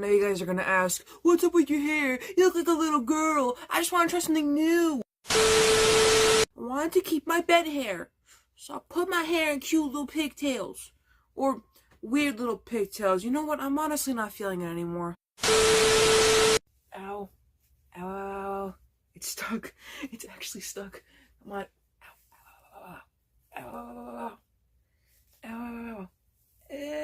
know you guys are gonna ask, what's up with your hair? You look like a little girl. I just want to try something new. I wanted to keep my bed hair, so I put my hair in cute little pigtails. Or weird little pigtails. You know what? I'm honestly not feeling it anymore. Ow. Ow, ow, ow. It's stuck. It's actually stuck. Come on. Ow, ow, ow, ow, ow, ow, ow.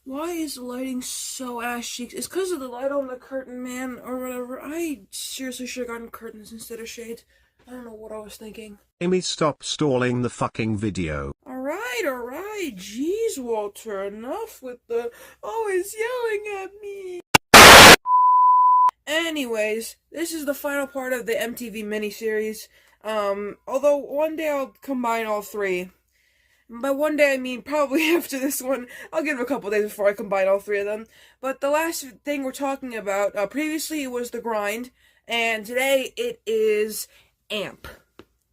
Why is the lighting so ass cheeks? It's because of the light on the curtain, man, or whatever. I seriously should have gotten curtains instead of shades. I don't know what I was thinking. Amy, stop stalling the fucking video. Alright. Jeez, Walter, enough with the always yelling at me. Anyways, this is the final part of the MTV miniseries. Although one day I'll combine all three. By one day, I mean probably after this one. I'll give it a couple days before I combine all three of them. But the last thing we're talking about, previously it was The Grind, and today it is AMP.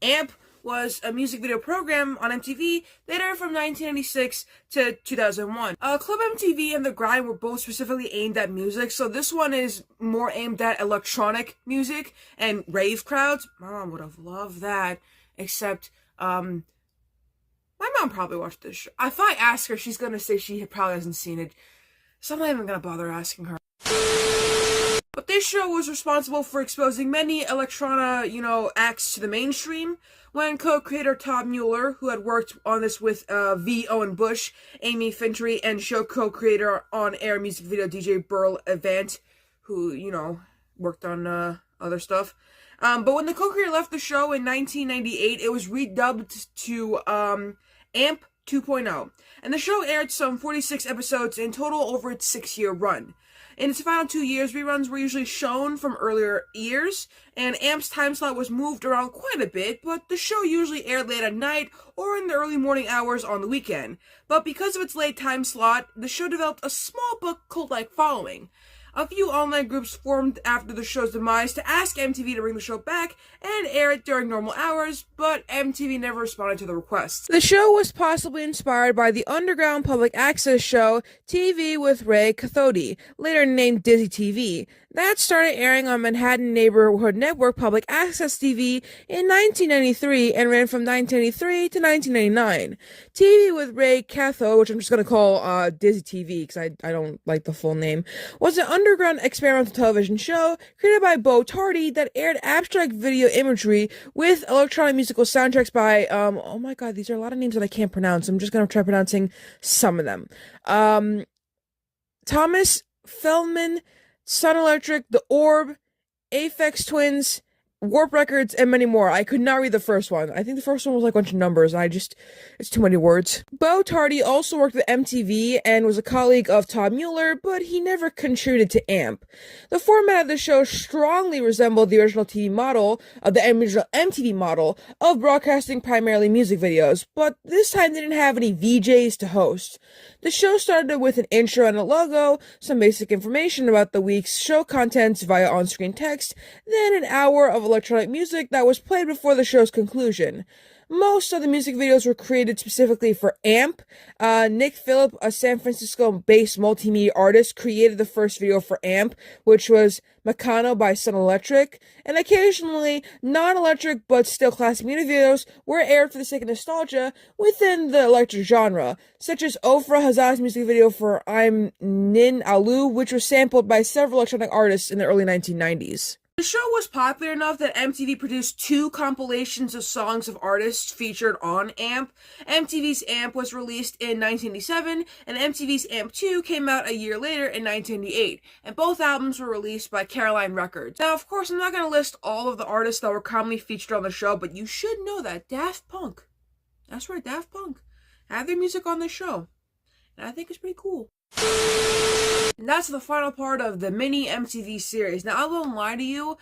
AMP was a music video program on MTV that aired from 1996 to 2001. Club MTV and The Grind were both specifically aimed at music, so this one is more aimed at electronic music and rave crowds. My mom would have loved that, except, my mom probably watched this show. If I ask her, she's gonna say she probably hasn't seen it, so I'm not even gonna bother asking her. But this show was responsible for exposing many electrona, acts to the mainstream, when co-creator Todd Mueller, who had worked on this with V. Owen Bush, Amy Fintry, and show co-creator on-air music video DJ Burl Avant, who, worked on other stuff. But when the co-creator left the show in 1998, it was redubbed to AMP 2.0, and the show aired some 46 episodes in total over its 6-year run. In its final 2 years, reruns were usually shown from earlier years, and AMP's time slot was moved around quite a bit, but the show usually aired late at night or in the early morning hours on the weekend. But because of its late time slot, the show developed a small but cult-like following. A few online groups formed after the show's demise to ask MTV to bring the show back and air it during normal hours, but MTV never responded to the requests. The show was possibly inspired by the underground public access show TV with Ray Cathode, later named Dizzy TV, that started airing on Manhattan Neighborhood Network Public Access TV in 1993 and ran from 1993 to 1999. TV with Ray Cathode, which I'm just going to call Dizzy TV because I don't like the full name, was an underground experimental television show created by Bo Tardy that aired abstract video imagery with electronic musical soundtracks by, oh my god, these are a lot of names that I can't pronounce. I'm just going to try pronouncing some of them. Thomas Feldman, Sun Electric, The Orb, Aphex Twins, Warp Records, and many more. I could not read the first one. I think the first one was like a bunch of numbers, and it's too many words. Bo Tardy also worked with MTV and was a colleague of Todd Mueller, but he never contributed to AMP. The format of the show strongly resembled the original TV model, the original MTV model, of broadcasting primarily music videos, but this time they didn't have any VJs to host. The show started with an intro and a logo, some basic information about the week's show contents via on-screen text, then an hour of electronic music that was played before the show's conclusion. Most of the music videos were created specifically for AMP. Nick Phillip, a San Francisco-based multimedia artist, created the first video for AMP, which was Meccano by Sun Electric, and occasionally non-electric but still classic music videos were aired for the sake of nostalgia within the electric genre, such as Ofra Hazza's music video for I'm Nin Alu, which was sampled by several electronic artists in the early 1990s. The show was popular enough that MTV produced 2 compilations of songs of artists featured on AMP. MTV's AMP was released in 1987, and MTV's AMP 2 came out a year later in 1998, and both albums were released by Caroline Records. Now, of course, I'm not going to list all of the artists that were commonly featured on the show, but you should know that Daft Punk, that's right, Daft Punk, had their music on the show, and I think it's pretty cool. And that's the final part of the mini MTV series. Now, I won't lie to you,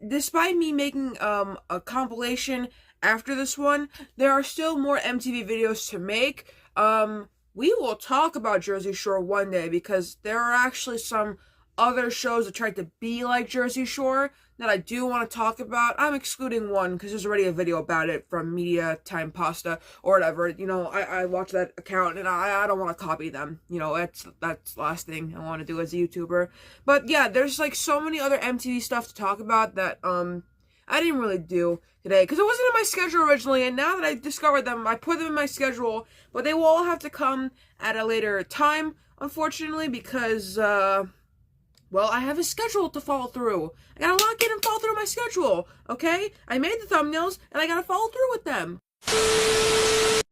despite me making a compilation after this one, there are still more MTV videos to make. We will talk about Jersey Shore one day because there are actually some other shows that tried to be like Jersey Shore that I do want to talk about. I'm excluding one because there's already a video about it from Media Time Pasta or whatever. You know, I watch that account and I don't want to copy them. You know, that's the last thing I want to do as a YouTuber. But yeah, there's like so many other MTV stuff to talk about that I didn't really do today because it wasn't in my schedule originally, and now that I discovered them, I put them in my schedule, but they will all have to come at a later time, unfortunately, because well, I have a schedule to follow through. I gotta lock in and follow through my schedule, okay? I made the thumbnails, and I gotta follow through with them.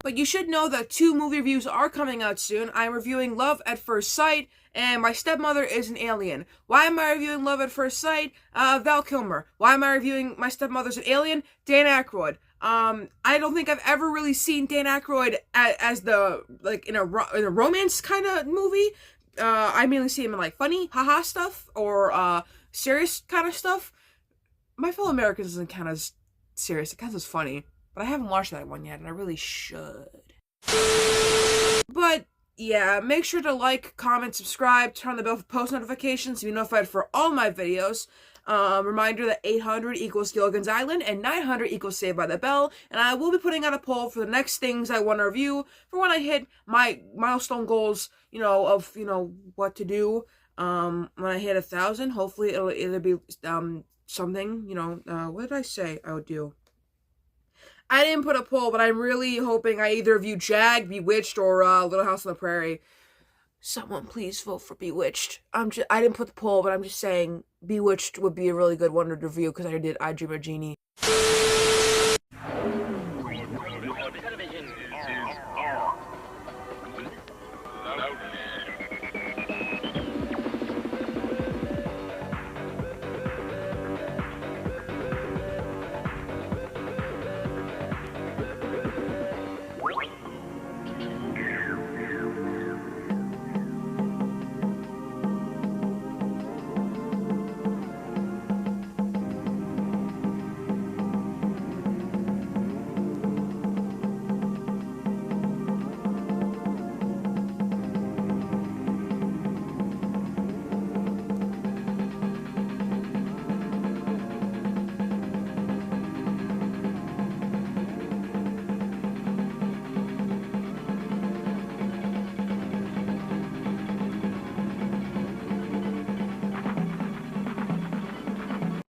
But you should know that 2 movie reviews are coming out soon. I'm reviewing Love at First Sight, and My Stepmother is an Alien. Why am I reviewing Love at First Sight? Val Kilmer. Why am I reviewing My Stepmother's an Alien? Dan Aykroyd. I don't think I've ever really seen Dan Aykroyd as the, like, in a romance kind of movie. I mainly see him in, like, funny, haha stuff, or, serious kind of stuff. My Fellow Americans doesn't count as serious, it counts as funny. But I haven't watched that one yet, and I really should. But, yeah, make sure to like, comment, subscribe, turn on the bell for post notifications to be notified for all my videos. Reminder that 800 equals Gilligan's Island, and 900 equals Saved by the Bell, and I will be putting out a poll for the next things I want to review for when I hit my milestone goals, you know, of, you know, what to do. When I hit 1,000, hopefully it'll either be, something, you know, what did I say I would do? I didn't put a poll, but I'm really hoping I either review Jag, Bewitched, or Little House on the Prairie. Someone please vote for Bewitched. I didn't put the poll, but I'm just saying Bewitched would be a really good one to review because I did I Dream of Jeannie.